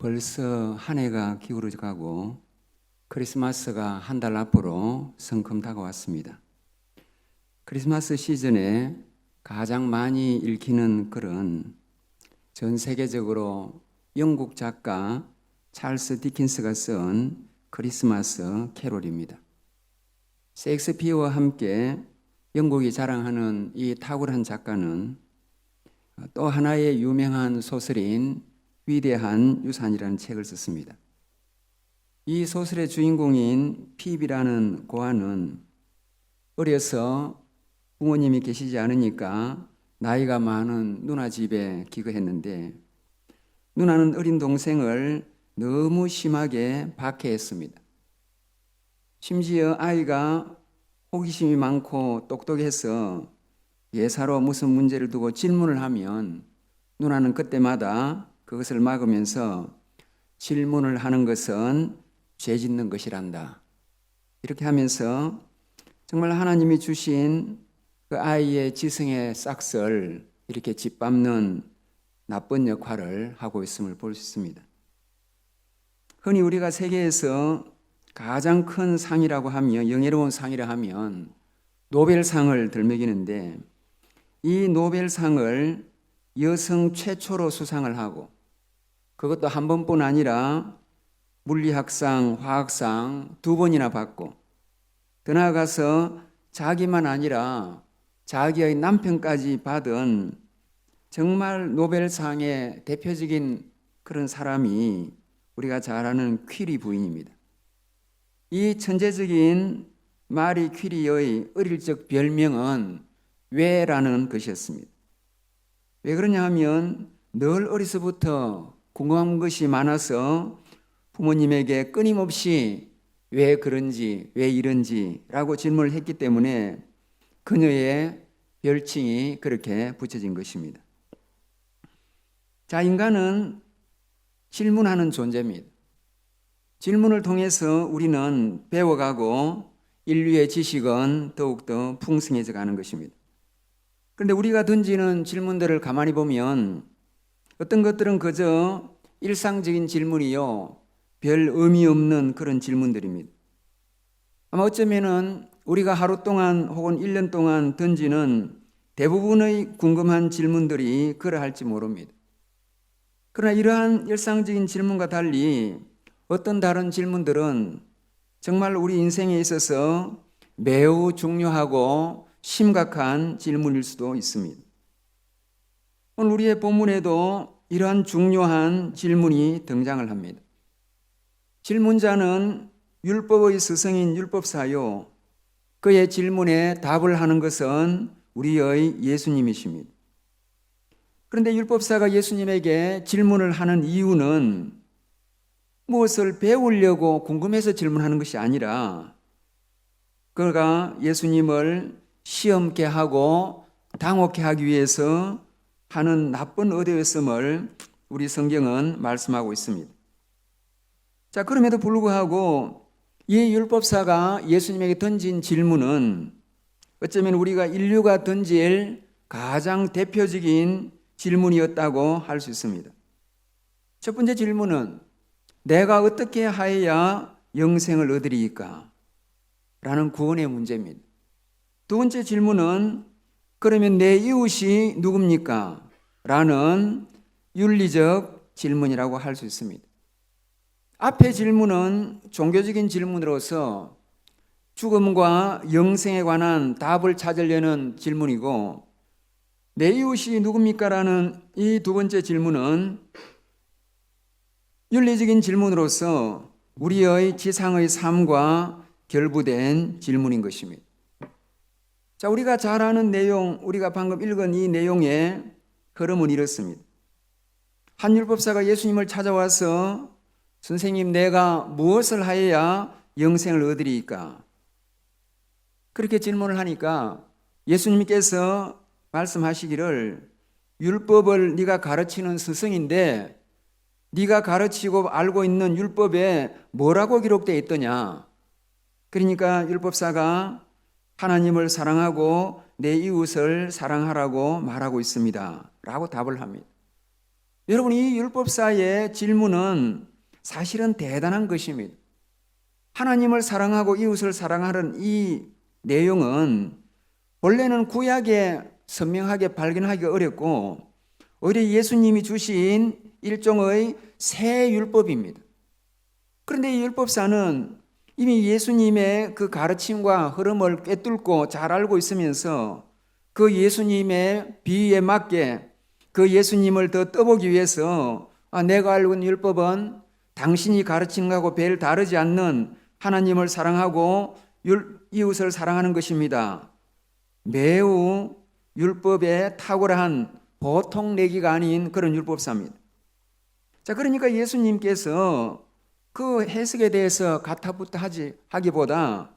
벌써 한 해가 기울어져 가고 크리스마스가 한 달 앞으로 성큼 다가왔습니다. 크리스마스 시즌에 가장 많이 읽히는 글은 전 세계적으로 영국 작가 찰스 디킨스가 쓴 크리스마스 캐롤입니다. 셰익스피어와 함께 영국이 자랑하는 이 탁월한 작가는 또 하나의 유명한 소설인 위대한 유산이라는 책을 썼습니다. 이 소설의 주인공인 피비라는 고아는 어려서 부모님이 계시지 않으니까 나이가 많은 누나 집에 기거했는데 누나는 어린 동생을 너무 심하게 박해했습니다. 심지어 아이가 호기심이 많고 똑똑해서 예사로 무슨 문제를 두고 질문을 하면 누나는 그때마다 그것을 막으면서 질문을 하는 것은 죄 짓는 것이란다. 이렇게 하면서 정말 하나님이 주신 그 아이의 지성의 싹을 이렇게 짓밟는 나쁜 역할을 하고 있음을 볼 수 있습니다. 흔히 우리가 세계에서 가장 큰 상이라고 하면, 영예로운 상이라 하면 노벨상을 들먹이는데 이 노벨상을 여성 최초로 수상을 하고 그것도 한 번뿐 아니라 물리학상, 화학상 2번이나 받고 더 나아가서 자기만 아니라 자기의 남편까지 받은 정말 노벨상의 대표적인 그런 사람이 우리가 잘 아는 퀴리 부인입니다. 이 천재적인 마리 퀴리의 어릴 적 별명은 왜라는 것이었습니다. 왜 그러냐 하면 늘 어려서부터 궁금한 것이 많아서 부모님에게 끊임없이 왜 그런지, 왜 이런지 라고 질문을 했기 때문에 그녀의 별칭이 그렇게 붙여진 것입니다. 자, 인간은 질문하는 존재입니다. 질문을 통해서 우리는 배워가고 인류의 지식은 더욱더 풍성해져 가는 것입니다. 그런데 우리가 던지는 질문들을 가만히 보면 어떤 것들은 그저 일상적인 질문이요, 별 의미 없는 그런 질문들입니다. 아마 어쩌면은 우리가 하루 동안 혹은 1년 동안 던지는 대부분의 궁금한 질문들이 그러할지 모릅니다. 그러나 이러한 일상적인 질문과 달리 어떤 다른 질문들은 정말 우리 인생에 있어서 매우 중요하고 심각한 질문일 수도 있습니다. 오늘 우리의 본문에도 이러한 중요한 질문이 등장을 합니다. 질문자는 율법의 스승인 율법사요, 그의 질문에 답을 하는 것은 우리의 예수님이십니다. 그런데 율법사가 예수님에게 질문을 하는 이유는 무엇을 배우려고 궁금해서 질문하는 것이 아니라 그가 예수님을 시험케 하고 당혹케 하기 위해서 하는 나쁜 의도였음을 우리 성경은 말씀하고 있습니다. 자, 그럼에도 불구하고 이 율법사가 예수님에게 던진 질문은 어쩌면 우리가 인류가 던질 가장 대표적인 질문이었다고 할 수 있습니다. 첫 번째 질문은 내가 어떻게 하여야 영생을 얻으리이까? 라는 구원의 문제입니다. 두 번째 질문은 그러면 내 이웃이 누굽니까? 라는 윤리적 질문이라고 할 수 있습니다. 앞의 질문은 종교적인 질문으로서 죽음과 영생에 관한 답을 찾으려는 질문이고 내 이웃이 누굽니까? 라는 이 두 번째 질문은 윤리적인 질문으로서 우리의 지상의 삶과 결부된 질문인 것입니다. 자, 우리가 잘 아는 내용, 우리가 방금 읽은 이 내용의 흐름은 이렇습니다. 한 율법사가 예수님을 찾아와서 선생님, 내가 무엇을 하여야 영생을 얻으리이까? 그렇게 질문을 하니까 예수님께서 말씀하시기를 율법을 네가 가르치는 스승인데 네가 가르치고 알고 있는 율법에 뭐라고 기록되어 있더냐? 그러니까 율법사가 하나님을 사랑하고 내 이웃을 사랑하라고 말하고 있습니다. 라고 답을 합니다. 여러분, 이 율법사의 질문은 사실은 대단한 것입니다. 하나님을 사랑하고 이웃을 사랑하는 이 내용은 원래는 구약에 선명하게 발견하기가 어렵고 오히려 예수님이 주신 일종의 새 율법입니다. 그런데 이 율법사는 이미 예수님의 그 가르침과 흐름을 꿰뚫고 잘 알고 있으면서 그 예수님의 비유에 맞게 그 예수님을 더 떠보기 위해서 내가 알고 있는 율법은 당신이 가르치는 것하고 별 다르지 않는 하나님을 사랑하고 이웃을 사랑하는 것입니다. 매우 율법에 탁월한 보통 내기가 아닌 그런 율법사입니다. 자, 그러니까 예수님께서 그 해석에 대해서 가타부타 하기보다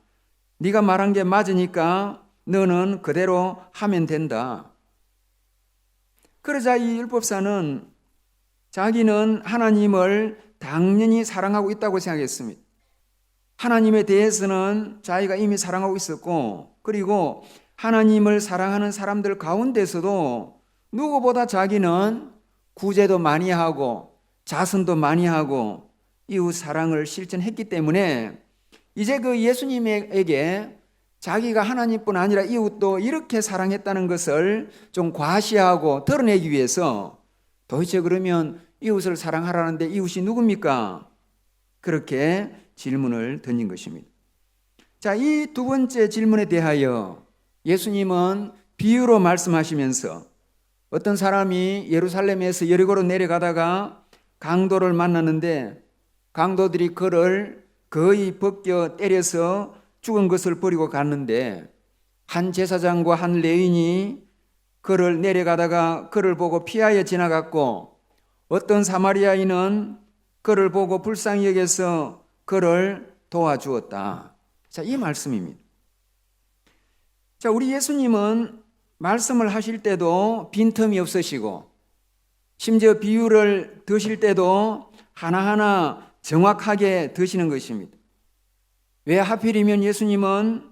네가 말한 게 맞으니까 너는 그대로 하면 된다. 그러자 이 율법사는 자기는 하나님을 당연히 사랑하고 있다고 생각했습니다. 하나님에 대해서는 자기가 이미 사랑하고 있었고, 그리고 하나님을 사랑하는 사람들 가운데서도 누구보다 자기는 구제도 많이 하고 자선도 많이 하고 이웃 사랑을 실천했기 때문에 이제 그 예수님에게 자기가 하나님뿐 아니라 이웃도 이렇게 사랑했다는 것을 좀 과시하고 드러내기 위해서 도대체 그러면 이웃을 사랑하라는데 이웃이 누굽니까? 그렇게 질문을 던진 것입니다. 자, 이 두 번째 질문에 대하여 예수님은 비유로 말씀하시면서 어떤 사람이 예루살렘에서 여리고로 내려가다가 강도를 만났는데 강도들이 그를 거의 벗겨 때려서 죽은 것을 버리고 갔는데 한 제사장과 한 레위인이 그를 내려가다가 그를 보고 피하여 지나갔고 어떤 사마리아인은 그를 보고 불쌍히 여겨서 그를 도와주었다. 자, 이 말씀입니다. 자, 우리 예수님은 말씀을 하실 때도 빈틈이 없으시고 심지어 비유를 드실 때도 하나하나 정확하게 드시는 것입니다. 왜 하필이면 예수님은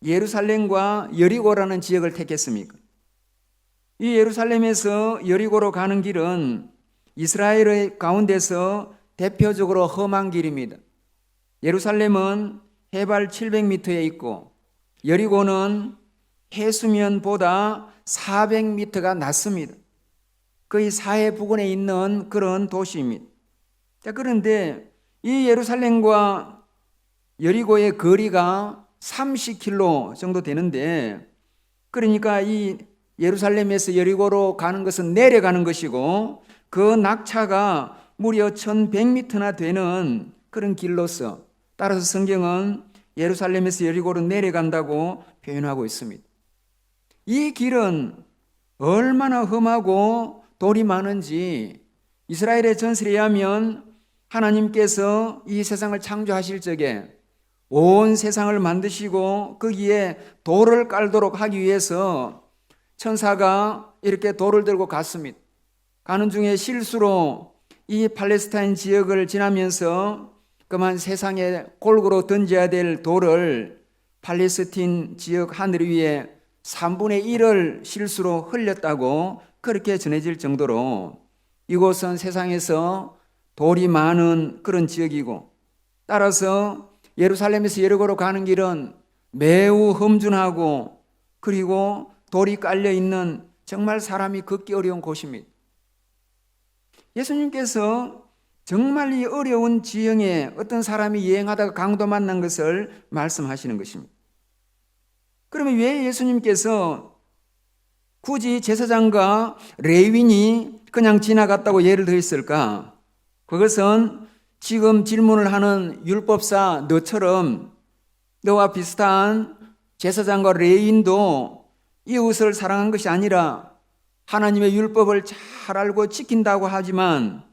예루살렘과 여리고라는 지역을 택했습니까? 이 예루살렘에서 여리고로 가는 길은 이스라엘의 가운데서 대표적으로 험한 길입니다. 예루살렘은 해발 700m에 있고 여리고는 해수면보다 400m가 낮습니다. 거의 사해 부근에 있는 그런 도시입니다. 자, 그런데 이 예루살렘과 여리고의 거리가 30km 정도 되는데, 그러니까 이 예루살렘에서 여리고로 가는 것은 내려가는 것이고 그 낙차가 무려 1100m나 되는 그런 길로서, 따라서 성경은 예루살렘에서 여리고로 내려간다고 표현하고 있습니다. 이 길은 얼마나 험하고 돌이 많은지 이스라엘의 전설에 의하면 하나님께서 이 세상을 창조하실 적에 온 세상을 만드시고 거기에 돌을 깔도록 하기 위해서 천사가 이렇게 돌을 들고 갔습니다. 가는 중에 실수로 이 팔레스타인 지역을 지나면서 그만 세상에 골고루 던져야 될 돌을 팔레스틴 지역 하늘 위에 3분의 1을 실수로 흘렸다고 그렇게 전해질 정도로 이곳은 세상에서 돌이 많은 그런 지역이고, 따라서 예루살렘에서 여리고로 가는 길은 매우 험준하고 그리고 돌이 깔려 있는 정말 사람이 걷기 어려운 곳입니다. 예수님께서 정말 이 어려운 지형에 어떤 사람이 여행하다가 강도 만난 것을 말씀하시는 것입니다. 그러면 왜 예수님께서 굳이 제사장과 레위인이 그냥 지나갔다고 예를 들었을까? 그것은 지금 질문을 하는 율법사 너처럼 너와 비슷한 제사장과 레위인도 이웃을 사랑한 것이 아니라 하나님의 율법을 잘 알고 지킨다고 하지만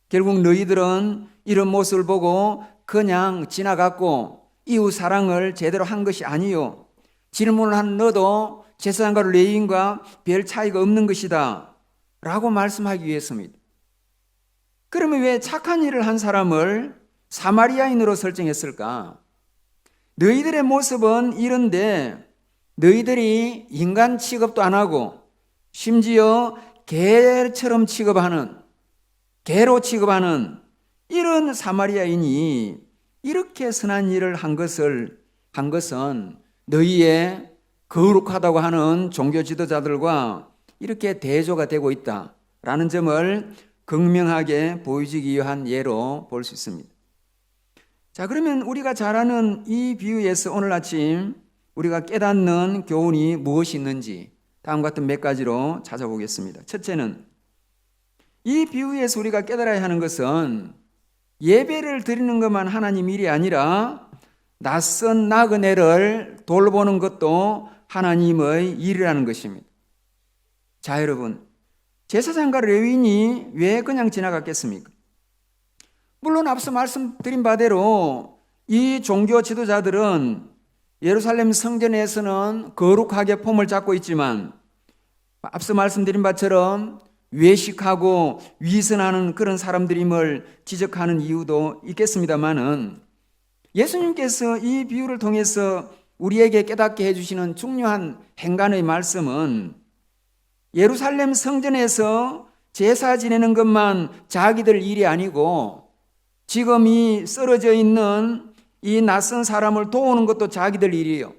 결국 너희들은 이런 모습을 보고 그냥 지나갔고 이웃 사랑을 제대로 한 것이 아니요, 질문을 한 너도 제사장과 레위인과 별 차이가 없는 것이다 라고 말씀하기 위해서입니다. 그러면 왜 착한 일을 한 사람을 사마리아인으로 설정했을까? 너희들의 모습은 이런데 너희들이 인간 취급도 안 하고 심지어 개처럼 취급하는 개로 취급하는 이런 사마리아인이 이렇게 선한 일을 한 것은 너희의 거룩하다고 하는 종교 지도자들과 이렇게 대조가 되고 있다라는 점을 극명하게 보여주기 위한 예로 볼 수 있습니다. 자, 그러면 우리가 잘 아는 이 비유에서 오늘 아침 우리가 깨닫는 교훈이 무엇이 있는지 다음과 같은 몇 가지로 찾아보겠습니다. 첫째는 이 비유에서 우리가 깨달아야 하는 것은 예배를 드리는 것만 하나님 일이 아니라 낯선 나그네를 돌보는 것도 하나님의 일이라는 것입니다. 자, 여러분, 제사장과 레위인이 왜 그냥 지나갔겠습니까? 물론 앞서 말씀드린 바대로 이 종교 지도자들은 예루살렘 성전에서는 거룩하게 폼을 잡고 있지만 앞서 말씀드린 바처럼 외식하고 위선하는 그런 사람들임을 지적하는 이유도 있겠습니다만은 예수님께서 이 비유를 통해서 우리에게 깨닫게 해주시는 중요한 행간의 말씀은 예루살렘 성전에서 제사 지내는 것만 자기들 일이 아니고 지금 이 쓰러져 있는 이 낯선 사람을 도우는 것도 자기들 일이에요.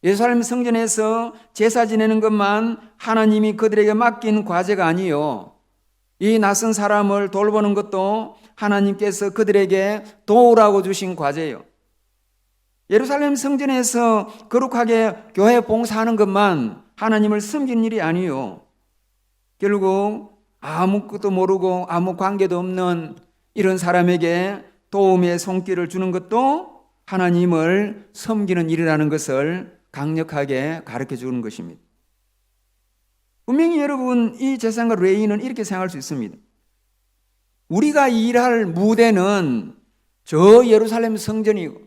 예루살렘 성전에서 제사 지내는 것만 하나님이 그들에게 맡긴 과제가 아니요. 이 낯선 사람을 돌보는 것도 하나님께서 그들에게 도우라고 주신 과제예요. 예루살렘 성전에서 거룩하게 교회 봉사하는 것만 하나님을 섬기는 일이 아니요. 결국 아무것도 모르고 아무 관계도 없는 이런 사람에게 도움의 손길을 주는 것도 하나님을 섬기는 일이라는 것을 강력하게 가르쳐 주는 것입니다. 분명히 여러분, 이 제사장과 레위인은 이렇게 생각할 수 있습니다. 우리가 일할 무대는 저 예루살렘 성전이고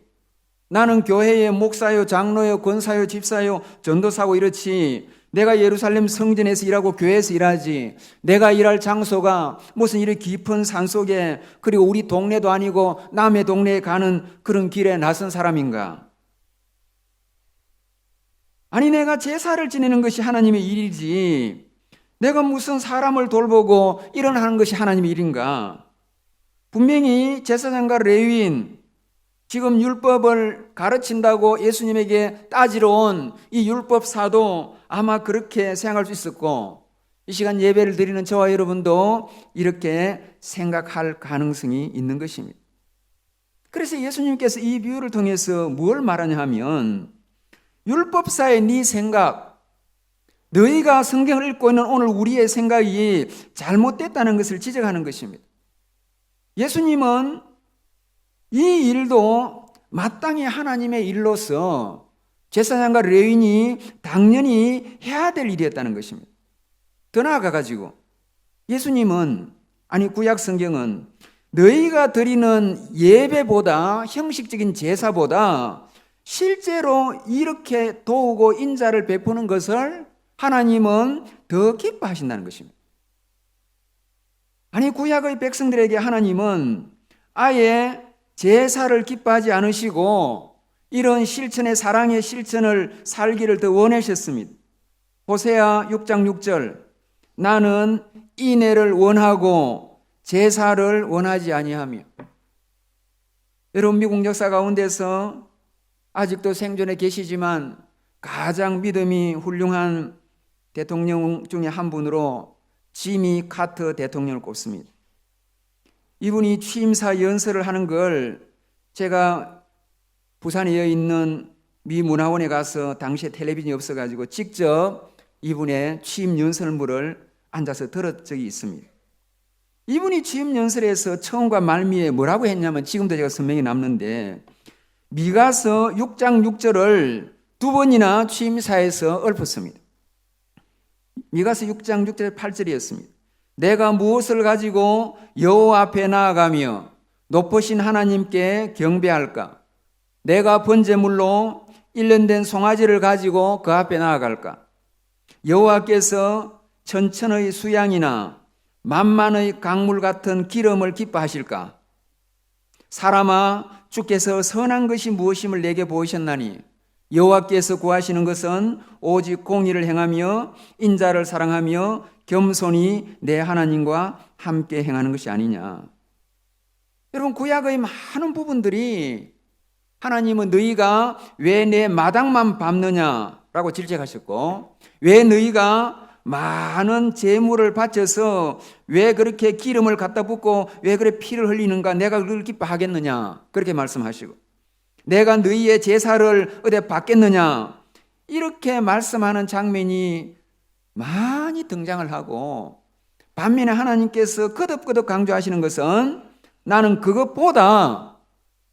나는 교회의 목사요, 장로요, 권사요, 집사요, 전도사고 이렇지 내가 예루살렘 성전에서 일하고 교회에서 일하지 내가 일할 장소가 무슨 이렇게 깊은 산속에 그리고 우리 동네도 아니고 남의 동네에 가는 그런 길에 낯선 사람인가? 아니 내가 제사를 지내는 것이 하나님의 일이지 내가 무슨 사람을 돌보고 일어나는 것이 하나님의 일인가? 분명히 제사장과 레위인 지금 율법을 가르친다고 예수님에게 따지러 온 이 율법사도 아마 그렇게 생각할 수 있었고 이 시간 예배를 드리는 저와 여러분도 이렇게 생각할 가능성이 있는 것입니다. 그래서 예수님께서 이 비유를 통해서 뭘 말하냐 하면 율법사의 네 생각, 너희가 성경을 읽고 있는 오늘 우리의 생각이 잘못됐다는 것을 지적하는 것입니다. 예수님은 이 일도 마땅히 하나님의 일로서 제사장과 레위인이 당연히 해야 될 일이었다는 것입니다. 더 나아가가지고 예수님은 구약 성경은 너희가 드리는 예배보다 형식적인 제사보다 실제로 이렇게 도우고 인자를 베푸는 것을 하나님은 더 기뻐하신다는 것입니다. 구약의 백성들에게 하나님은 아예 제사를 기뻐하지 않으시고 이런 실천의 사랑의 실천을 살기를 더 원하셨습니다. 호세아 6장 6절 나는 인애를 원하고 제사를 원하지 아니하며. 여러분 미국 역사 가운데서 아직도 생존해 계시지만 가장 믿음이 훌륭한 대통령 중에 한 분으로 지미 카터 대통령을 꼽습니다. 이분이 취임사 연설을 하는 걸 제가 부산에 있는 미 문화원에 가서 당시에 텔레비전이 없어가지고 직접 이분의 취임 연설문을 앉아서 들은 적이 있습니다. 이분이 취임 연설에서 처음과 말미에 뭐라고 했냐면 지금도 제가 선명히 남는데 미가서 6장 6절을 두 번이나 취임사에서 읊었습니다. 미가서 6장 6절 8절이었습니다. 내가 무엇을 가지고 여호와 앞에 나아가며 높으신 하나님께 경배할까? 내가 번제물로 1년 된 송아지를 가지고 그 앞에 나아갈까? 여호와께서 천천의 수양이나 만만의 강물 같은 기름을 기뻐하실까? 사람아, 주께서 선한 것이 무엇임을 내게 보이셨나니 여호와께서 구하시는 것은 오직 공의를 행하며 인자를 사랑하며 겸손히 내 하나님과 함께 행하는 것이 아니냐. 여러분, 구약의 많은 부분들이 하나님은 너희가 왜 내 마당만 밟느냐라고 질책하셨고, 왜 너희가 많은 제물을 바쳐서 왜 그렇게 기름을 갖다 붓고 왜 그래 피를 흘리는가, 내가 그걸 기뻐하겠느냐, 그렇게 말씀하시고, 내가 너희의 제사를 어디 받겠느냐, 이렇게 말씀하는 장면이 많이 등장을 하고, 반면에 하나님께서 거듭거듭 강조하시는 것은 나는 그것보다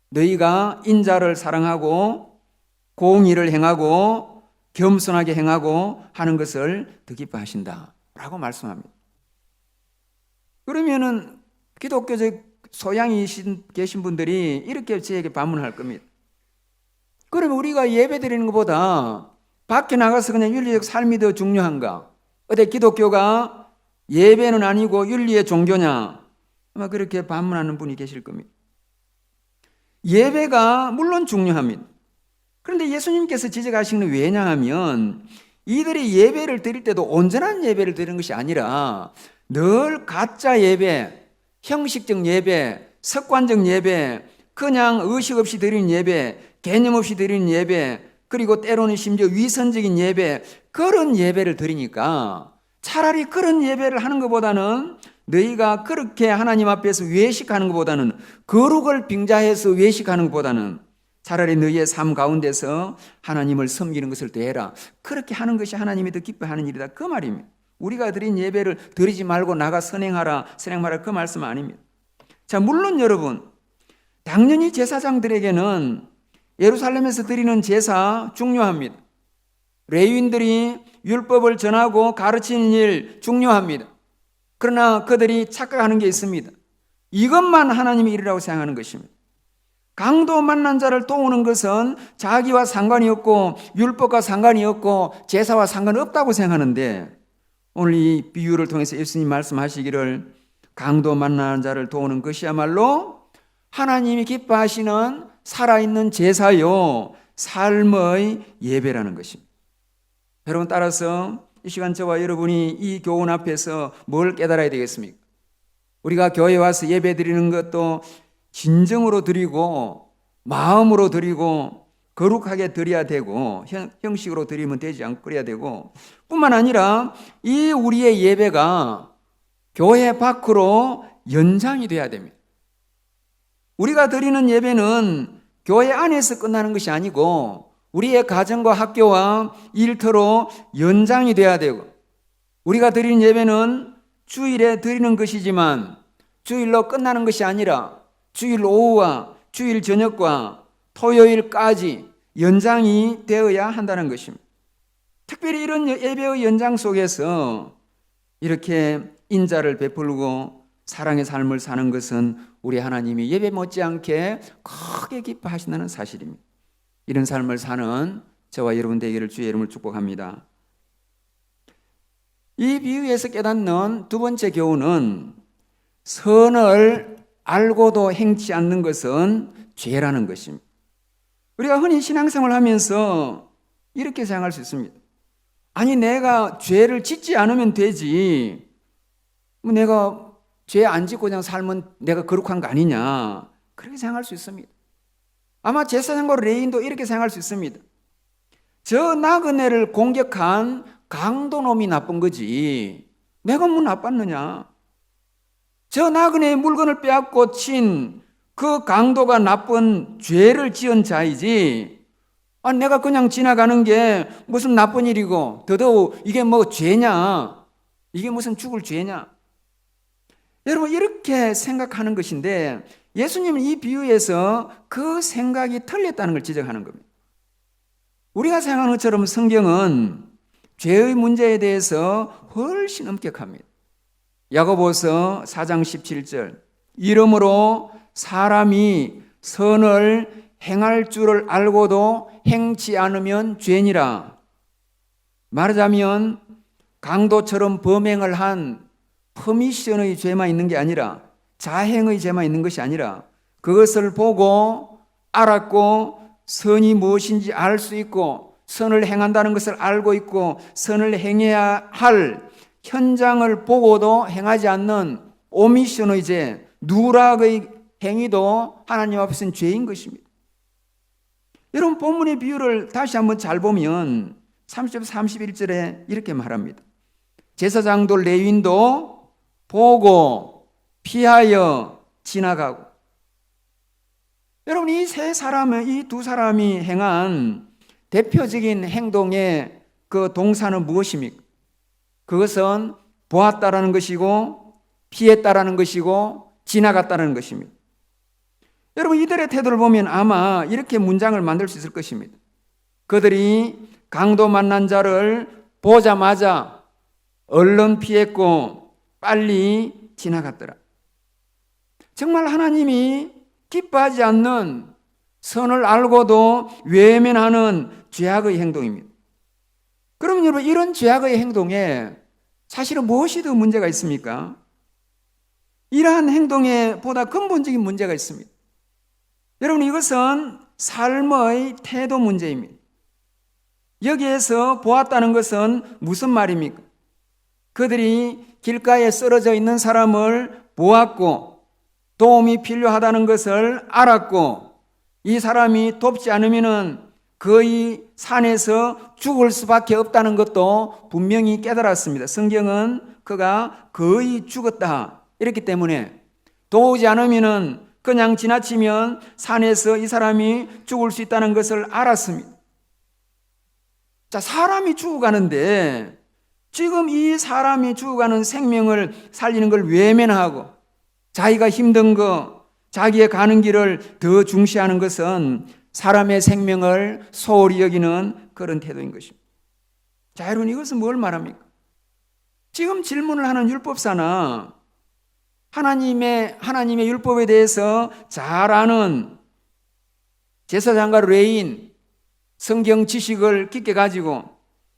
너희가 인자를 사랑하고 공의를 행하고 겸손하게 행하고 하는 것을 더 기뻐하신다 라고 말씀합니다. 그러면은 기독교적 소양이 계신 분들이 이렇게 저에게 반문할 겁니다. 그러면 우리가 예배 드리는 것보다 밖에 나가서 그냥 윤리적 삶이 더 중요한가? 어때 기독교가 예배는 아니고 윤리의 종교냐? 아마 그렇게 반문하는 분이 계실 겁니다. 예배가 물론 중요합니다. 그런데 예수님께서 지적하시는 건 왜냐하면 이들이 예배를 드릴 때도 온전한 예배를 드리는 것이 아니라 늘 가짜 예배, 형식적 예배, 습관적 예배, 그냥 의식 없이 드리는 예배, 개념 없이 드리는 예배, 그리고 때로는 심지어 위선적인 예배, 그런 예배를 드리니까 차라리 그런 예배를 하는 것보다는 너희가 그렇게 하나님 앞에서 외식하는 것보다는, 거룩을 빙자해서 외식하는 것보다는 차라리 너희의 삶 가운데서 하나님을 섬기는 것을 더해라. 그렇게 하는 것이 하나님이 더 기뻐하는 일이다, 그 말입니다. 우리가 드린 예배를 드리지 말고 나가 선행하라, 선행 말라, 그 말씀 아닙니다. 자, 물론 여러분, 당연히 제사장들에게는 예루살렘에서 드리는 제사 중요합니다. 레위인들이 율법을 전하고 가르치는 일 중요합니다. 그러나 그들이 착각하는 게 있습니다. 이것만 하나님의 일이라고 생각하는 것입니다. 강도 만난 자를 도우는 것은 자기와 상관이 없고 율법과 상관이 없고 제사와 상관이 없다고 생각하는데, 오늘 이 비유를 통해서 예수님 말씀하시기를 강도 만난 자를 도우는 것이야말로 하나님이 기뻐하시는 살아있는 제사요 삶의 예배라는 것입니다. 여러분, 따라서 이 시간 저와 여러분이 이 교훈 앞에서 뭘 깨달아야 되겠습니까? 우리가 교회에 와서 예배 드리는 것도 진정으로 드리고 마음으로 드리고 거룩하게 드려야 되고 형식으로 드리면 되지 않고 그래야 되고, 뿐만 아니라 이 우리의 예배가 교회 밖으로 연장이 돼야 됩니다. 우리가 드리는 예배는 교회 안에서 끝나는 것이 아니고 우리의 가정과 학교와 일터로 연장이 돼야 되고, 우리가 드리는 예배는 주일에 드리는 것이지만 주일로 끝나는 것이 아니라 주일 오후와 주일 저녁과 토요일까지 연장이 되어야 한다는 것입니다. 특별히 이런 예배의 연장 속에서 이렇게 인자를 베풀고 사랑의 삶을 사는 것은 우리 하나님이 예배 못지않게 크게 기뻐하신다는 사실입니다. 이런 삶을 사는 저와 여러분 되기를 주의 이름으로 축복합니다. 이 비유에서 깨닫는 두 번째 교훈은 선을 알고도 행치 않는 것은 죄라는 것입니다. 우리가 흔히 신앙생활을 하면서 이렇게 생각할 수 있습니다. 아니, 내가 죄를 짓지 않으면 되지, 내가 죄 안 짓고 그냥 살면 내가 거룩한 거 아니냐, 그렇게 생각할 수 있습니다. 아마 제사장과 레위인도 이렇게 생각할 수 있습니다. 저 나그네를 공격한 강도놈이 나쁜 거지 내가 뭐 나빴느냐. 저 나그네의 물건을 빼앗고 친 그 강도가 나쁜 죄를 지은 자이지, 내가 그냥 지나가는 게 무슨 나쁜 일이고 더더욱 이게 뭐 죄냐, 이게 무슨 죽을 죄냐. 여러분, 이렇게 생각하는 것인데 예수님은 이 비유에서 그 생각이 틀렸다는 걸 지적하는 겁니다. 우리가 생각하는 것처럼 성경은 죄의 문제에 대해서 훨씬 엄격합니다. 야고보서 4장 17절, 이러므로 사람이 선을 행할 줄을 알고도 행치 않으면 죄니라. 말하자면 강도처럼 범행을 한 퍼미션의 죄만 있는 게 아니라, 자행의 죄만 있는 것이 아니라, 그것을 보고 알았고 선이 무엇인지 알 수 있고 선을 행한다는 것을 알고 있고 선을 행해야 할 현장을 보고도 행하지 않는 오미션의 죄, 누락의 행위도 하나님 앞에서는 죄인 것입니다. 여러분, 본문의 비유를 다시 한번 잘 보면 30절 31절에 이렇게 말합니다. 제사장도 레위인도 보고 피하여 지나가고. 여러분, 이 두 사람이 행한 대표적인 행동의 그 동사는 무엇입니까? 그것은 보았다라는 것이고 피했다라는 것이고 지나갔다라는 것입니다. 여러분, 이들의 태도를 보면 아마 이렇게 문장을 만들 수 있을 것입니다. 그들이 강도 만난 자를 보자마자 얼른 피했고 빨리 지나갔더라. 정말 하나님이 기뻐하지 않는, 선을 알고도 외면하는 죄악의 행동입니다. 그러면 여러분, 이런 죄악의 행동에 사실은 무엇이 더 문제가 있습니까? 이러한 행동에 보다 근본적인 문제가 있습니다. 여러분, 이것은 삶의 태도 문제입니다. 여기에서 보았다는 것은 무슨 말입니까? 그들이 길가에 쓰러져 있는 사람을 보았고 도움이 필요하다는 것을 알았고 이 사람이 돕지 않으면 거의 산에서 죽을 수밖에 없다는 것도 분명히 깨달았습니다. 성경은 그가 거의 죽었다 이랬기 때문에 도우지 않으면 그냥 지나치면 산에서 이 사람이 죽을 수 있다는 것을 알았습니다. 자, 사람이 죽어가는데 지금 이 사람이 죽어가는 생명을 살리는 걸 외면하고 자기가 힘든 거, 자기의 가는 길을 더 중시하는 것은 사람의 생명을 소홀히 여기는 그런 태도인 것입니다. 자, 여러분, 이것은 뭘 말합니까? 지금 질문을 하는 율법사나 하나님의 율법에 대해서 잘 아는 제사장과 레위인, 성경 지식을 깊게 가지고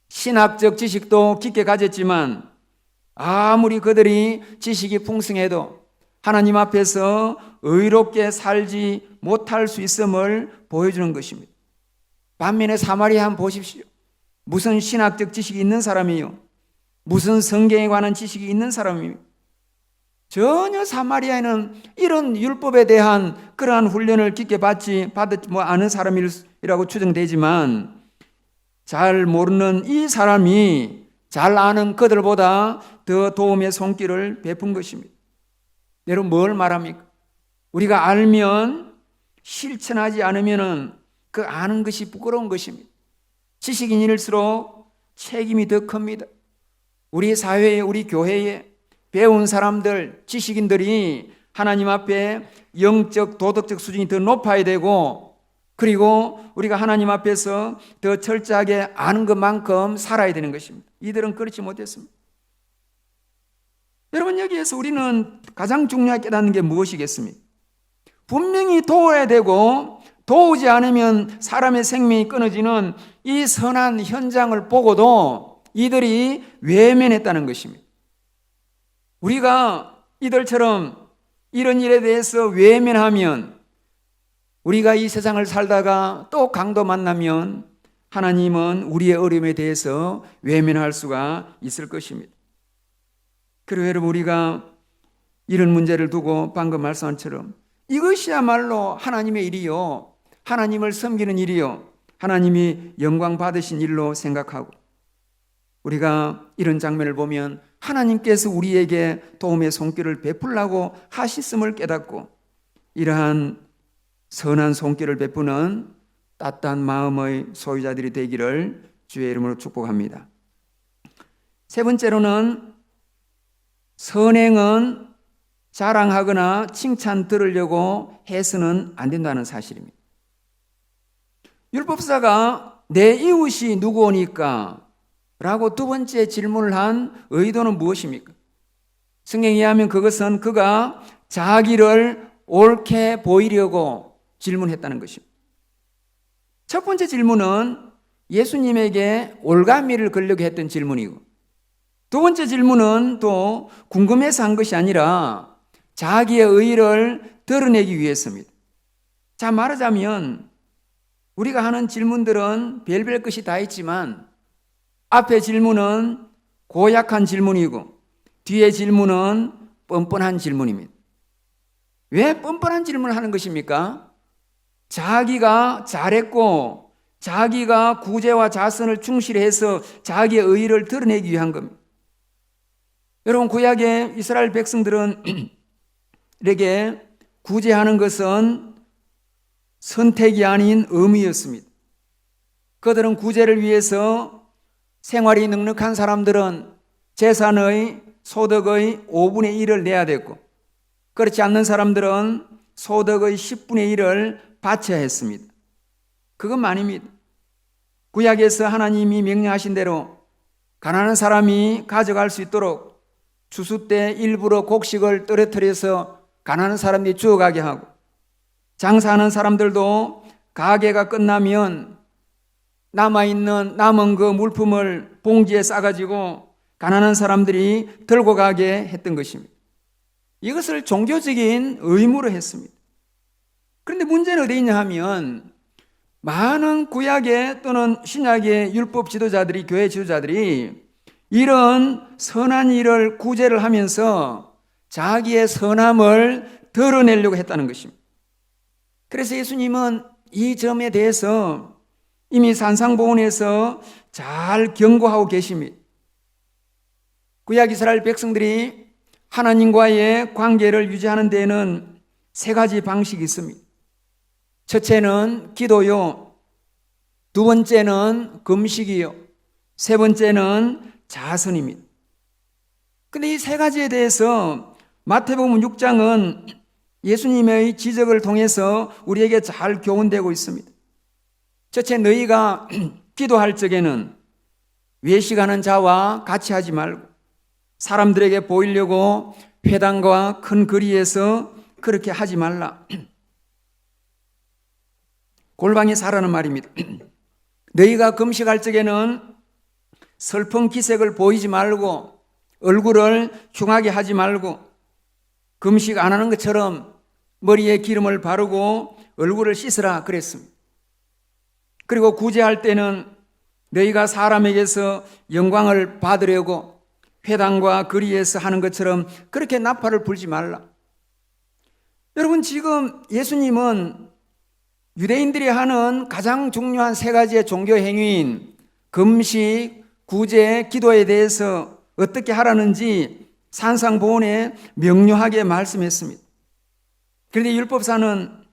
신학적 지식도 깊게 가졌지만 아무리 그들이 지식이 풍성해도 하나님 앞에서 의롭게 살지 못할 수 있음을 보여주는 것입니다. 반면에 사마리아 한번 보십시오. 무슨 신학적 지식이 있는 사람이요? 무슨 성경에 관한 지식이 있는 사람입니까? 전혀 사마리아에는 이런 율법에 대한 그러한 훈련을 깊게 받지 않은 사람이라고 추정되지만 잘 모르는 이 사람이 잘 아는 그들보다 더 도움의 손길을 베푼 것입니다. 여러분, 뭘 말합니까? 우리가 알면 실천하지 않으면 그 아는 것이 부끄러운 것입니다. 지식인일수록 책임이 더 큽니다. 우리 사회에, 우리 교회에 배운 사람들, 지식인들이 하나님 앞에 영적, 도덕적 수준이 더 높아야 되고 그리고 우리가 하나님 앞에서 더 철저하게 아는 것만큼 살아야 되는 것입니다. 이들은 그렇지 못했습니다. 여러분, 여기에서 우리는 가장 중요하게 깨닫는 게 무엇이겠습니까? 분명히 도와야 되고 도우지 않으면 사람의 생명이 끊어지는 이 선한 현장을 보고도 이들이 외면했다는 것입니다. 우리가 이들처럼 이런 일에 대해서 외면하면 우리가 이 세상을 살다가 또 강도 만나면 하나님은 우리의 어려움에 대해서 외면할 수가 있을 것입니다. 그리고 여러분, 우리가 이런 문제를 두고 방금 말씀한 것처럼 이것이야말로 하나님의 일이요, 하나님을 섬기는 일이요, 하나님이 영광 받으신 일로 생각하고 우리가 이런 장면을 보면 하나님께서 우리에게 도움의 손길을 베풀라고 하셨음을 깨닫고 이러한 선한 손길을 베푸는 따뜻한 마음의 소유자들이 되기를 주의 이름으로 축복합니다. 세 번째로는 선행은 자랑하거나 칭찬 들으려고 해서는 안 된다는 사실입니다. 율법사가 내 이웃이 누구오니까? 라고 두 번째 질문을 한 의도는 무엇입니까? 성경에 의하면 그것은 그가 자기를 옳게 보이려고 질문했다는 것입니다. 첫 번째 질문은 예수님에게 올가미를 걸려고 했던 질문이고 두 번째 질문은 또 궁금해서 한 것이 아니라 자기의 의의를 드러내기 위해서입니다. 자, 말하자면 우리가 하는 질문들은 별별 것이 다 있지만 앞에 질문은 고약한 질문이고 뒤에 질문은 뻔뻔한 질문입니다. 왜 뻔뻔한 질문을 하는 것입니까? 자기가 잘했고 자기가 구제와 자선을 충실히 해서 자기의 의의를 드러내기 위한 겁니다. 여러분, 구약의 이스라엘 백성들은 에게 구제하는 것은 선택이 아닌 의무였습니다. 그들은 구제를 위해서 생활이 넉넉한 사람들은 재산의 소득의 5분의 1을 내야 됐고, 그렇지 않는 사람들은 소득의 10분의 1을 바쳐야 했습니다. 그건 아닙니다. 구약에서 하나님이 명령하신 대로 가난한 사람이 가져갈 수 있도록 추수 때 일부러 곡식을 떨어뜨려서 가난한 사람들이 주워가게 하고, 장사하는 사람들도 가게가 끝나면 남은 그 물품을 봉지에 싸가지고 가난한 사람들이 들고 가게 했던 것입니다. 이것을 종교적인 의무로 했습니다. 그런데 문제는 어디 있냐 하면, 많은 구약의 또는 신약의 율법 지도자들이, 교회 지도자들이 이런 선한 일을 구제를 하면서 자기의 선함을 드러내려고 했다는 것입니다. 그래서 예수님은 이 점에 대해서 이미 산상보훈에서 잘 경고하고 계십니다. 구약 이스라엘 백성들이 하나님과의 관계를 유지하는 데에는 세 가지 방식이 있습니다. 첫째는 기도요, 두 번째는 금식이요, 세 번째는 자선입니다. 근데 이 세 가지에 대해서 마태복음 6장은 예수님의 지적을 통해서 우리에게 잘 교훈되고 있습니다. 첫째, 너희가 기도할 적에는 외식하는 자와 같이 하지 말고 사람들에게 보이려고 회당과 큰 거리에서 그렇게 하지 말라. 골방에 사라는 말입니다. 너희가 금식할 적에는 슬픈 기색을 보이지 말고 얼굴을 흉하게 하지 말고 금식 안 하는 것처럼 머리에 기름을 바르고 얼굴을 씻으라 그랬습니다. 그리고 구제할 때는 너희가 사람에게서 영광을 받으려고 회당과 거리에서 하는 것처럼 그렇게 나팔을 불지 말라. 여러분, 지금 예수님은 유대인들이 하는 가장 중요한 세 가지의 종교 행위인 금식, 구제, 기도에 대해서 어떻게 하라는지 산상보훈에 명료하게 말씀했습니다. 그런데 율법사는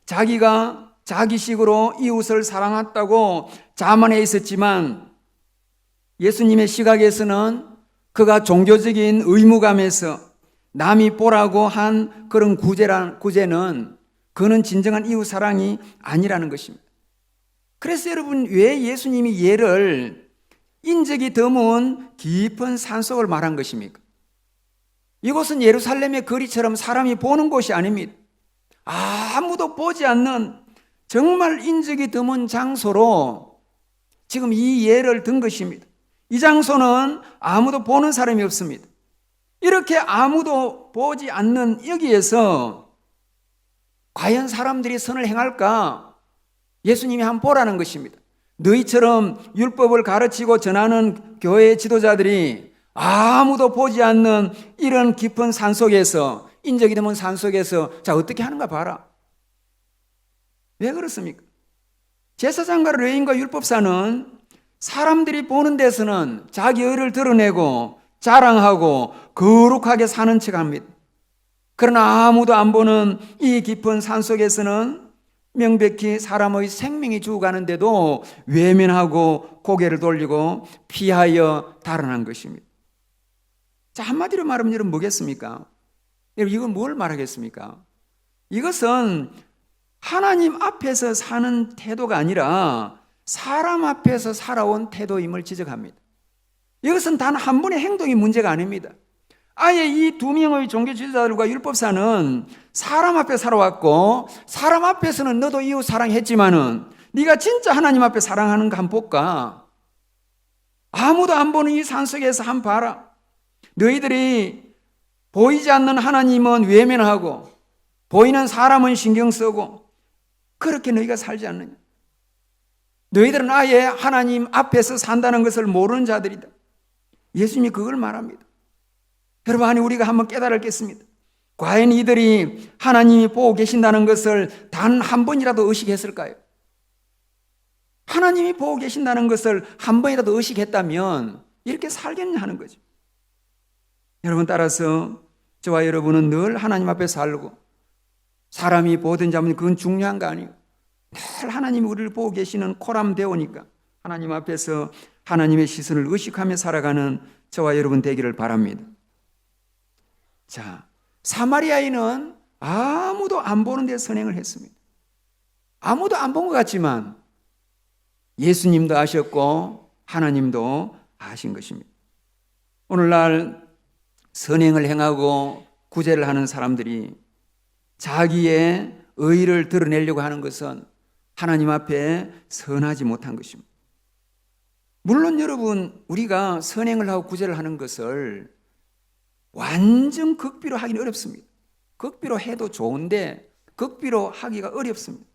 자기가 자기식으로 이웃을 사랑했다고 자만해 있었지만 예수님의 시각에서는 그가 종교적인 의무감에서 남이 보라고 한 그런 구제는 그는 진정한 이웃 사랑이 아니라는 것입니다. 그래서 여러분, 왜 예수님이 예를 인적이 드문 깊은 산속을 말한 것입니까? 이곳은 예루살렘의 거리처럼 사람이 보는 곳이 아닙니다. 아무도 보지 않는 정말 인적이 드문 장소로 지금 이 예를 든 것입니다. 이 장소는 아무도 보는 사람이 없습니다. 이렇게 아무도 보지 않는 여기에서 과연 사람들이 선을 행할까? 예수님이 한번 보라는 것입니다. 너희처럼 율법을 가르치고 전하는 교회 지도자들이 아무도 보지 않는 이런 깊은 산속에서, 인적이 드문 산속에서 자 어떻게 하는가 봐라. 왜 그렇습니까? 제사장과 레위인과 율법사는 사람들이 보는 데서는 자기 의를 드러내고 자랑하고 거룩하게 사는 척합니다. 그러나 아무도 안 보는 이 깊은 산속에서는 명백히 사람의 생명이 죽어가는데도 외면하고 고개를 돌리고 피하여 달아난 것입니다. 자, 한마디로 말하면 여러분 뭐겠습니까? 여러분, 이건 뭘 말하겠습니까? 이것은 하나님 앞에서 사는 태도가 아니라 사람 앞에서 살아온 태도임을 지적합니다. 이것은 단 한 분의 행동이 문제가 아닙니다. 아예 이 두 명의 종교 지도자들과 율법사는 사람 앞에 살아왔고 사람 앞에서는 너도 이웃 사랑했지만은 네가 진짜 하나님 앞에 사랑하는가 한번 볼까? 아무도 안 보는 이 산속에서 한번 봐라. 너희들이 보이지 않는 하나님은 외면하고 보이는 사람은 신경 쓰고 그렇게 너희가 살지 않느냐? 너희들은 아예 하나님 앞에서 산다는 것을 모르는 자들이다. 예수님이 그걸 말합니다. 여러분, 아니 우리가 한번 깨달았겠습니다. 과연 이들이 하나님이 보고 계신다는 것을 단 한 번이라도 의식했을까요? 하나님이 보고 계신다는 것을 한 번이라도 의식했다면 이렇게 살겠냐 하는 거죠. 여러분, 따라서 저와 여러분은 늘 하나님 앞에 살고, 사람이 보든지 하면 그건 중요한 거 아니에요. 늘 하나님이 우리를 보고 계시는 코람 되오니까 하나님 앞에서 하나님의 시선을 의식하며 살아가는 저와 여러분 되기를 바랍니다. 자, 사마리아인은 아무도 안 보는 데 선행을 했습니다. 아무도 안 본 것 같지만 예수님도 아셨고 하나님도 아신 것입니다. 오늘날 선행을 행하고 구제를 하는 사람들이 자기의 의의를 드러내려고 하는 것은 하나님 앞에 선하지 못한 것입니다. 물론 여러분, 우리가 선행을 하고 구제를 하는 것을 완전 극비로 하기는 어렵습니다. 극비로 해도 좋은데 극비로 하기가 어렵습니다.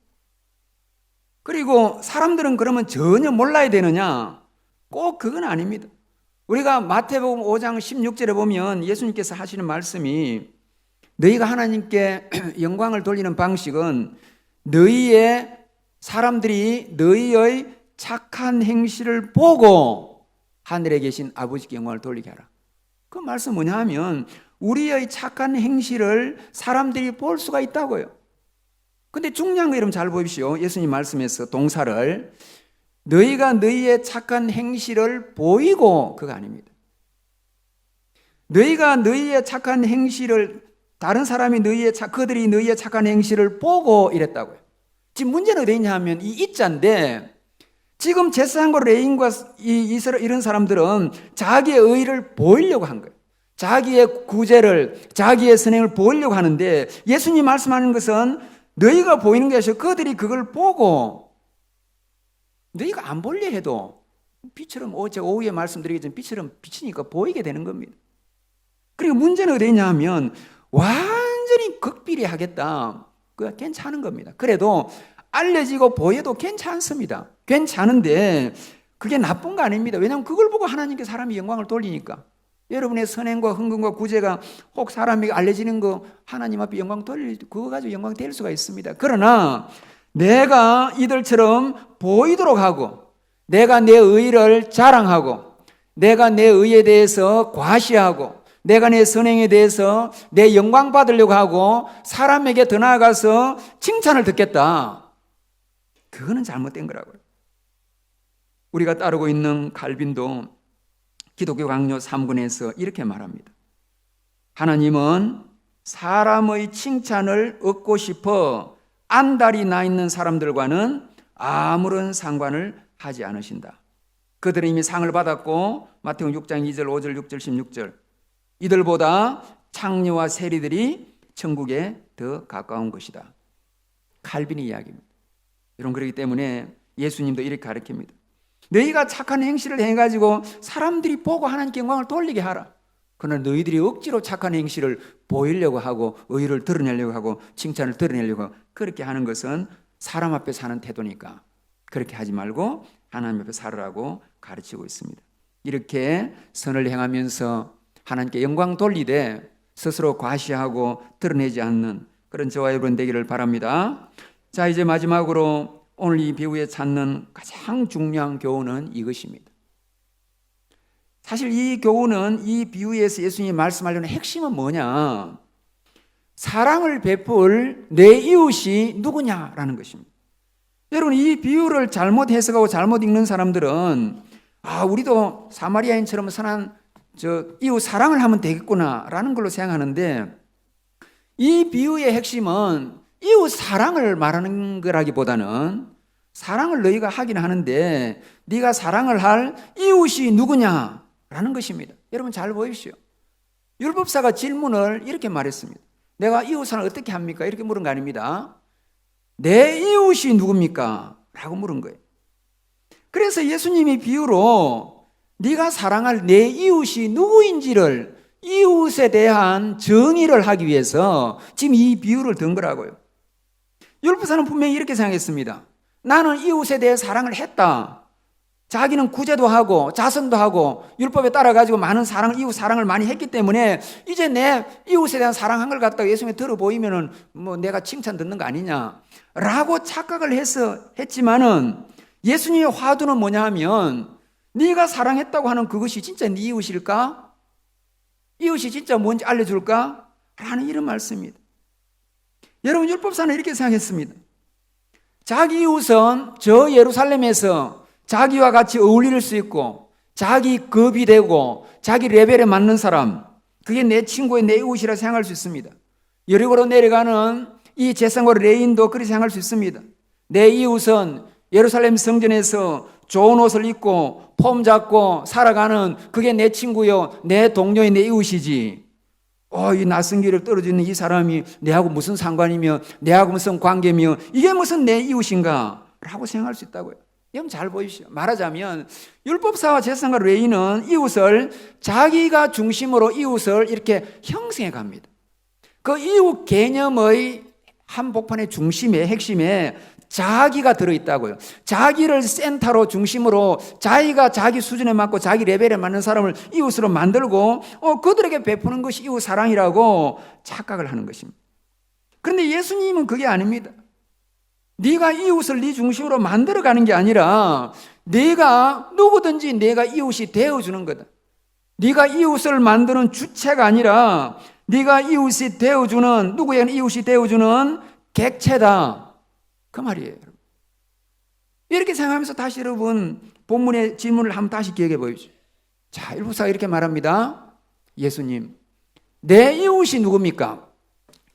그리고 사람들은 그러면 전혀 몰라야 되느냐? 꼭 그건 아닙니다. 우리가 마태복음 5장 16절에 보면 예수님께서 하시는 말씀이, 너희가 하나님께 영광을 돌리는 방식은 너희의 사람들이 너희의 착한 행실을 보고 하늘에 계신 아버지께 영광을 돌리게 하라. 그 말씀 뭐냐 하면 우리의 착한 행실을 사람들이 볼 수가 있다고요. 근데 중요한 거 여러분 잘 보십시오. 예수님 말씀에서 동사를 너희가 너희의 착한 행실을 보이고, 그거 아닙니다. 너희가 너희의 착한 행실을, 다른 사람이 그들이 너희의 착한 행실을 보고 이랬다고요. 지금 문제는 어디 있냐 하면 이 이자인데, 지금 제사장과 레인과 이런 사람들은 자기의 의를 보이려고 한 거예요. 자기의 구제를, 자기의 선행을 보이려고 하는데, 예수님 말씀하는 것은 너희가 보이는 게 아니라 그들이 그걸 보고, 너희가 안 볼려 해도 빛처럼, 제가 오후에 말씀드리겠지만 빛처럼 비치니까 보이게 되는 겁니다. 그리고 문제는 어디 있냐 하면 완전히 극비리 하겠다, 그거 괜찮은 겁니다. 그래도 알려지고 보여도 괜찮습니다. 괜찮은데 그게 나쁜 거 아닙니다. 왜냐하면 그걸 보고 하나님께 사람이 영광을 돌리니까. 여러분의 선행과 흥금과 구제가 혹 사람에게 알려지는 거 하나님 앞에 영광 돌릴, 그거 가지고 영광 될 수가 있습니다. 그러나 내가 이들처럼 보이도록 하고, 내가 내 의를 자랑하고, 내가 내 의에 대해서 과시하고, 내가 내 선행에 대해서 내 영광 받으려고 하고 사람에게 더 나아가서 칭찬을 듣겠다, 그거는 잘못된 거라고요. 우리가 따르고 있는 칼빈도 기독교 강요 3권에서 이렇게 말합니다. 하나님은 사람의 칭찬을 얻고 싶어 안달이 나 있는 사람들과는 아무런 상관을 하지 않으신다. 그들은 이미 상을 받았고, 마태복음 6장 2절 5절 6절 16절, 이들보다 창녀와 세리들이 천국에 더 가까운 것이다. 칼빈의 이야기입니다. 여러분, 그렇기 때문에 예수님도 이렇게 가르칩니다. 너희가 착한 행실을 해가지고 사람들이 보고 하나님께 영광을 돌리게 하라. 그러나 너희들이 억지로 착한 행실을 보이려고 하고 의의를 드러내려고 하고 칭찬을 드러내려고 하고 그렇게 하는 것은 사람 앞에 사는 태도니까 그렇게 하지 말고 하나님 앞에 살으라고 가르치고 있습니다. 이렇게 선을 행하면서 하나님께 영광 돌리되 스스로 과시하고 드러내지 않는 그런 저와 여러분 되기를 바랍니다. 자, 이제 마지막으로 오늘 이 비유에 찾는 가장 중요한 교훈은 이것입니다. 사실 이 교훈은, 이 비유에서 예수님이 말씀하려는 핵심은 뭐냐? 사랑을 베풀 내 이웃이 누구냐라는 것입니다. 여러분, 이 비유를 잘못 해석하고 잘못 읽는 사람들은 우리도 사마리아인처럼 선한 이웃 사랑을 하면 되겠구나라는 걸로 생각하는데, 이 비유의 핵심은 이웃 사랑을 말하는 거라기보다는 사랑을 너희가 하긴 하는데 네가 사랑을 할 이웃이 누구냐라는 것입니다. 여러분 잘 보십시오. 율법사가 질문을 이렇게 말했습니다. 내가 이웃 사랑을 어떻게 합니까? 이렇게 물은 거 아닙니다. 내 이웃이 누굽니까? 라고 물은 거예요. 그래서 예수님이 비유로 네가 사랑할 내 이웃이 누구인지를, 이웃에 대한 정의를 하기 위해서 지금 이 비유를 든 거라고요. 율법사는 분명히 이렇게 생각했습니다. 나는 이웃에 대해 사랑을 했다. 자기는 구제도 하고 자선도 하고 율법에 따라가지고 많은 사랑을, 이웃 사랑을 많이 했기 때문에 이제 내 이웃에 대한 사랑한 걸 갖다가 예수님이 들어보이면은 뭐 내가 칭찬 듣는 거 아니냐라고 착각을 했지만은 예수님의 화두는 뭐냐 하면 네가 사랑했다고 하는 그것이 진짜 네 이웃일까? 이웃이 진짜 뭔지 알려줄까? 라는 이런 말씀입니다. 여러분, 율법사는 이렇게 생각했습니다. 자기 이웃은 저 예루살렘에서 자기와 같이 어울릴 수 있고 자기 급이 되고 자기 레벨에 맞는 사람, 그게 내 친구의 내 이웃이라 생각할 수 있습니다. 여리고로 내려가는 이 제사장과 레인도 그렇게 생각할 수 있습니다. 내 이웃은 예루살렘 성전에서 좋은 옷을 입고 폼 잡고 살아가는 그게 내 친구요, 내 동료의 내 이웃이지. 이 낯선 길을 떨어지는 이 사람이 내하고 무슨 상관이며 내하고 무슨 관계며 이게 무슨 내 이웃인가 라고 생각할 수 있다고요. 여러분 잘 보십시오. 말하자면 율법사와 제사장과 레위는 이웃을 자기가 중심으로 이웃을 이렇게 형성해 갑니다. 그 이웃 개념의 한복판의 중심에, 핵심에 자기가 들어있다고요. 자기를 센터로 중심으로 자기가 자기 수준에 맞고 자기 레벨에 맞는 사람을 이웃으로 만들고 그들에게 베푸는 것이 이웃 사랑이라고 착각을 하는 것입니다. 그런데 예수님은 그게 아닙니다. 네가 이웃을 네 중심으로 만들어가는 게 아니라 네가 누구든지 내가 이웃이 되어주는 거다. 네가 이웃을 만드는 주체가 아니라 네가 이웃이 되어주는, 누구에게는 이웃이 되어주는 객체다. 그 말이에요. 이렇게 생각하면서 다시 여러분 본문의 질문을 한번 다시 기억해 보십시오. 자, 율법사가 이렇게 말합니다. 예수님, 내 이웃이 누굽니까?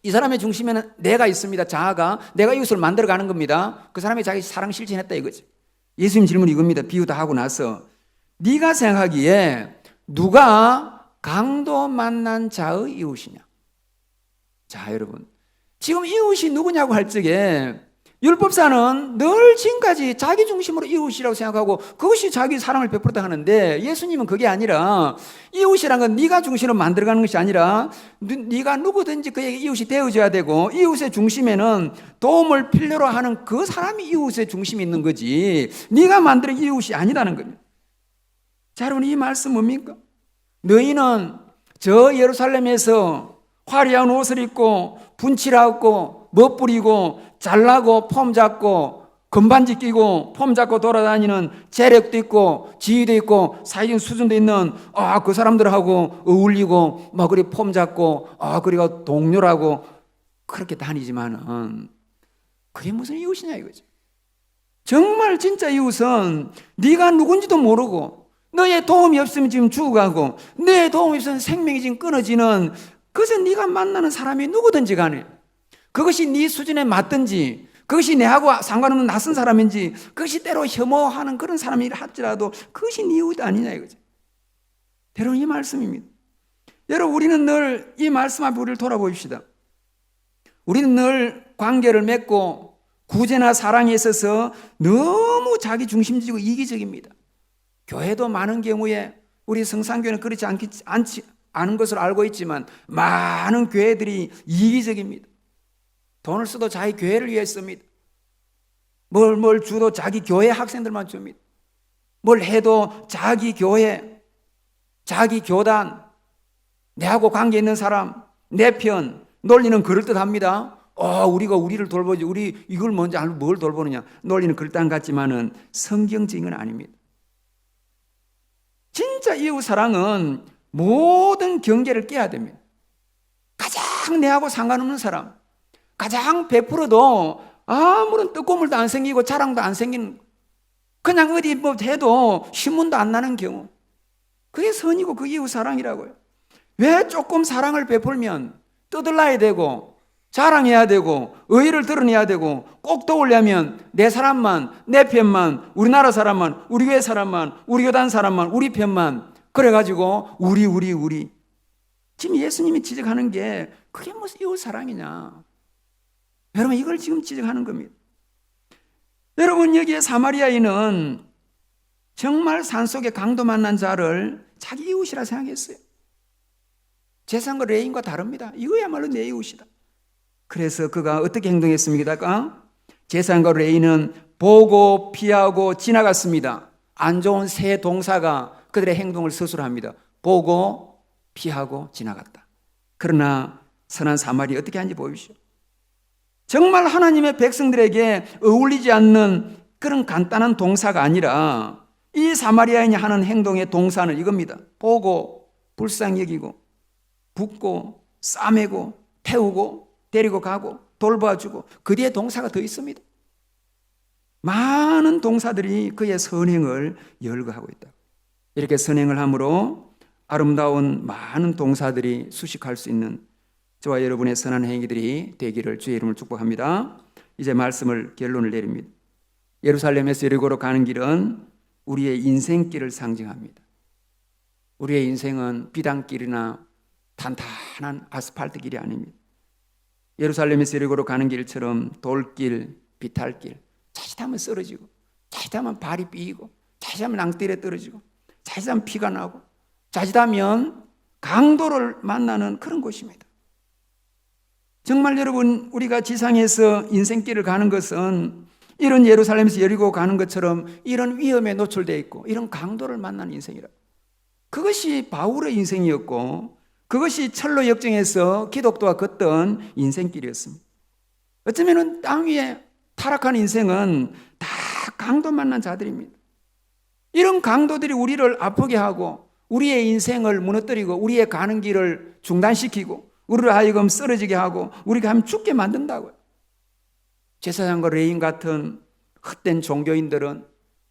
이 사람의 중심에는 내가 있습니다. 자아가 내가 이웃을 만들어가는 겁니다. 그 사람이 자기 사랑 실천했다 이거지. 예수님 질문이 이겁니다. 비유 다 하고 나서 네가 생각하기에 누가 강도 만난 자의 이웃이냐? 자, 여러분, 지금 이웃이 누구냐고 할 적에 율법사는 늘 지금까지 자기 중심으로 이웃이라고 생각하고 그것이 자기 사랑을 베풀었다 하는데 예수님은 그게 아니라 이웃이란 건 네가 중심으로 만들어가는 것이 아니라 네가 누구든지 그에게 이웃이 되어줘야 되고 이웃의 중심에는 도움을 필요로 하는 그 사람이 이웃의 중심에 있는 거지 네가 만드는 이웃이 아니라는 겁니다. 자, 여러분, 이 말씀 뭡니까? 너희는 저 예루살렘에서 화려한 옷을 입고 분칠하고 멋부리고 잘나고 폼 잡고 금반지 끼고 폼 잡고 돌아다니는 재력도 있고 지위도 있고 사회적인 수준도 있는 그 사람들하고 어울리고 막 그리 폼 잡고 그리고 동료라고 그렇게 다니지만은 그게 무슨 이웃이냐 이거죠. 정말 진짜 이웃은 네가 누군지도 모르고 너의 도움이 없으면 지금 죽어가고 내 도움이 없으면 생명이 지금 끊어지는 그것은 네가 만나는 사람이 누구든지 간에 그것이 네 수준에 맞든지 그것이 내하고 상관없는 낯선 사람인지 그것이 때로 혐오하는 그런 사람이라 할지라도 그것이 네 이웃 아니냐 이거죠. 때로는 이 말씀입니다. 여러분, 우리는 늘 이 말씀 앞에 우리를 돌아보십시다. 우리는 늘 관계를 맺고 구제나 사랑에 있어서 너무 자기 중심적이고 이기적입니다. 교회도 많은 경우에 우리 성산교회는 그렇지 않은 것으로 알고 있지만 많은 교회들이 이기적입니다. 돈을 써도 자기 교회를 위해 씁니다. 뭘 주도 자기 교회 학생들만 줍니다. 뭘 해도 자기 교회, 자기 교단, 내하고 관계 있는 사람, 내 편, 논리는 그럴듯합니다. 우리가 우리를 돌보지, 우리 이걸 먼저 알고 뭘 돌보느냐. 논리는 그럴듯한 것 같지만은 성경적인 건 아닙니다. 진짜 이웃 사랑은 모든 경계를 깨야 됩니다. 가장 내하고 상관없는 사람, 가장 베풀어도 아무런 뜨거움도 안 생기고 자랑도 안 생기는, 그냥 어디 뭐 해도 신문도 안 나는 경우, 그게 선이고 그게 이웃 사랑이라고요. 왜 조금 사랑을 베풀면 떠들라야 되고 자랑해야 되고 의의를 드러내야 되고 꼭 떠올려면 내 사람만, 내 편만, 우리나라 사람만, 우리 교회 사람만, 우리 교단 사람만, 우리 편만 그래가지고 우리 지금 예수님이 지적하는 게 그게 무슨 이웃 사랑이냐. 여러분, 이걸 지금 지적하는 겁니다. 여러분, 여기에 사마리아인은 정말 산속에 강도 만난 자를 자기 이웃이라 생각했어요. 제사장과 레위인과 다릅니다. 이거야말로 내 이웃이다. 그래서 그가 어떻게 행동했습니까? 제사장과 레위인은 보고 피하고 지나갔습니다. 안 좋은 새 동사가 그들의 행동을 서술합니다. 보고 피하고 지나갔다. 그러나 선한 사마리 어떻게 하는지 보십시오. 정말 하나님의 백성들에게 어울리지 않는 그런 간단한 동사가 아니라 이 사마리아인이 하는 행동의 동사는 이겁니다. 보고 불쌍히 여기고 붓고 싸매고 태우고 데리고 가고 돌봐주고 그 뒤에 동사가 더 있습니다. 많은 동사들이 그의 선행을 열거하고 있다. 이렇게 선행을 함으로 아름다운 많은 동사들이 수식할 수 있는 저와 여러분의 선한 행위들이 되기를 주의 이름으로 축복합니다. 이제 말씀을 결론을 내립니다. 예루살렘에서 여리고로 가는 길은 우리의 인생길을 상징합니다. 우리의 인생은 비단길이나 탄탄한 아스팔트 길이 아닙니다. 예루살렘에서 여리고로 가는 길처럼 돌길, 비탈길, 자칫하면 쓰러지고, 자칫하면 발이 삐이고, 자칫하면 낭떠러지에 떨어지고, 자칫하면 피가 나고, 자칫하면 강도를 만나는 그런 곳입니다. 정말 여러분, 우리가 지상에서 인생길을 가는 것은 이런 예루살렘에서 여리고 가는 것처럼 이런 위험에 노출되어 있고 이런 강도를 만나는 인생이라. 그것이 바울의 인생이었고 그것이 철로 역정에서 기독도가 걷던 인생길이었습니다. 어쩌면 땅 위에 타락한 인생은 다 강도 만난 자들입니다. 이런 강도들이 우리를 아프게 하고 우리의 인생을 무너뜨리고 우리의 가는 길을 중단시키고 우리를 하여금 쓰러지게 하고 우리가 하면 죽게 만든다고요. 제사장과 레인 같은 헛된 종교인들은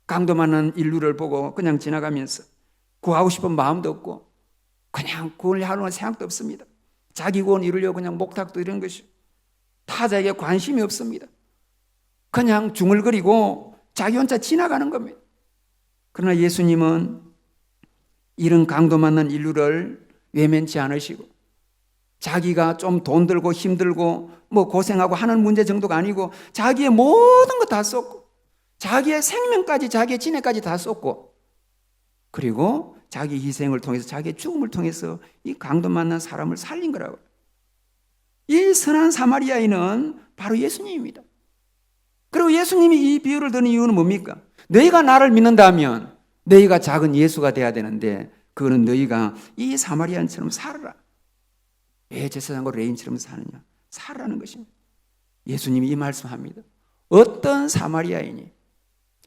강도 만난 인류를 보고 그냥 지나가면서 구하고 싶은 마음도 없고 그냥 구원을 하려는 생각도 없습니다. 자기 구원 이루려고 그냥 목탁도 이런 것이 타자에게 관심이 없습니다. 그냥 중얼거리고 자기 혼자 지나가는 겁니다. 그러나 예수님은 이런 강도 만난 인류를 외면치 않으시고 자기가 좀 돈 들고 힘들고 뭐 고생하고 하는 문제 정도가 아니고 자기의 모든 거 다 쏟고 자기의 생명까지 자기의 진해까지 다 쏟고 그리고 자기 희생을 통해서 자기의 죽음을 통해서 이 강도 만난 사람을 살린 거라고요. 이 선한 사마리아인은 바로 예수님입니다. 그리고 예수님이 이 비유를 드는 이유는 뭡니까? 너희가 나를 믿는다면 너희가 작은 예수가 돼야 되는데 그거는 너희가 이 사마리아인처럼 살아라. 왜 제사장과 레인처럼 사느냐? 살아라는 것입니다. 예수님이 이 말씀합니다. 어떤 사마리아인이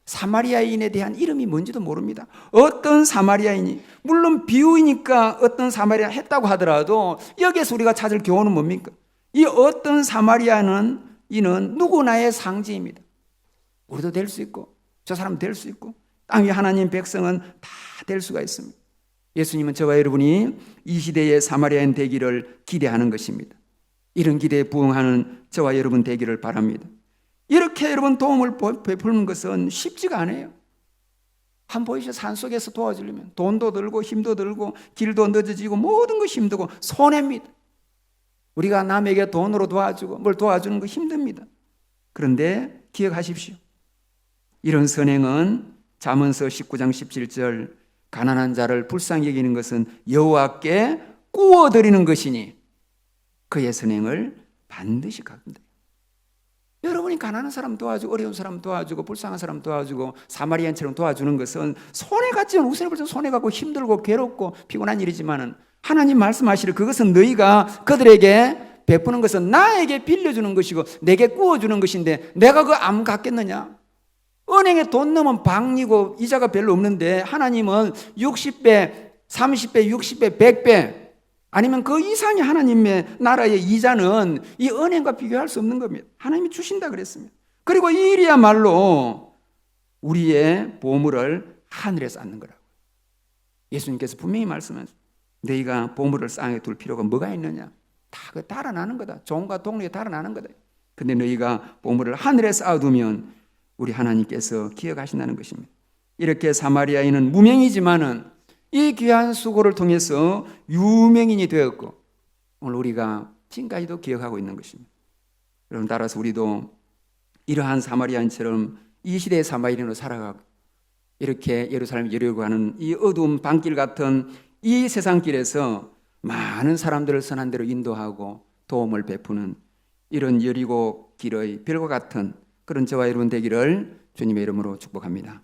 사마리아인에 대한 이름이 뭔지도 모릅니다. 어떤 사마리아인이 물론 비유이니까 어떤 사마리아 했다고 하더라도 여기에서 우리가 찾을 교훈은 뭡니까? 이 어떤 사마리아는 이는 누구나의 상징입니다. 우리도 될 수 있고 저 사람 될 수 있고 땅 위 하나님 백성은 다 될 수가 있습니다. 예수님은 저와 여러분이 이 시대의 사마리아인 되기를 기대하는 것입니다. 이런 기대에 부응하는 저와 여러분 되기를 바랍니다. 이렇게 여러분 도움을 베푸는 것은 쉽지가 않아요. 한 보이죠? 산속에서 도와주려면 돈도 들고 힘도 들고 길도 늦어지고 모든 것이 힘들고 손해입니다. 우리가 남에게 돈으로 도와주고 뭘 도와주는 거 힘듭니다. 그런데 기억하십시오. 이런 선행은 잠언서 19장 17절 가난한 자를 불쌍히 여기는 것은 여호와께 구워드리는 것이니 그의 선행을 반드시 갚는다. 여러분이 가난한 사람 도와주고 어려운 사람 도와주고 불쌍한 사람 도와주고 사마리아인처럼 도와주는 것은 손해같지만 우선에 벌써 손해가고 힘들고 괴롭고 피곤한 일이지만은 하나님 말씀하시를 그것은 너희가 그들에게 베푸는 것은 나에게 빌려주는 것이고 내게 구워주는 것인데 내가 그거 안 갚겠느냐? 은행에 돈 넣으면 박리고 이자가 별로 없는데 하나님은 60배, 30배, 60배, 100배 아니면 그 이상의 하나님의 나라의 이자는 이 은행과 비교할 수 없는 겁니다. 하나님이 주신다 그랬습니다. 그리고 이 일이야말로 우리의 보물을 하늘에서 얻는 거라고. 예수님께서 분명히 말씀하셨어요. 너희가 보물을 땅에 둘 필요가 뭐가 있느냐? 다 그 달아나는 거다. 종과 동력에 달아나는 거다. 근데 너희가 보물을 하늘에서 얻으면 우리 하나님께서 기억하신다는 것입니다. 이렇게 사마리아인은 무명이지만은 이 귀한 수고를 통해서 유명인이 되었고 오늘 우리가 지금까지도 기억하고 있는 것입니다. 여러분 따라서 우리도 이러한 사마리아인처럼 이 시대의 사마리아인으로 살아가고 이렇게 예루살렘 여리고 가는 이 어두운 밤길 같은 이 세상길에서 많은 사람들을 선한 대로 인도하고 도움을 베푸는 이런 여리고 길의 별과 같은 그런 저와 여러분 되기를 주님의 이름으로 축복합니다.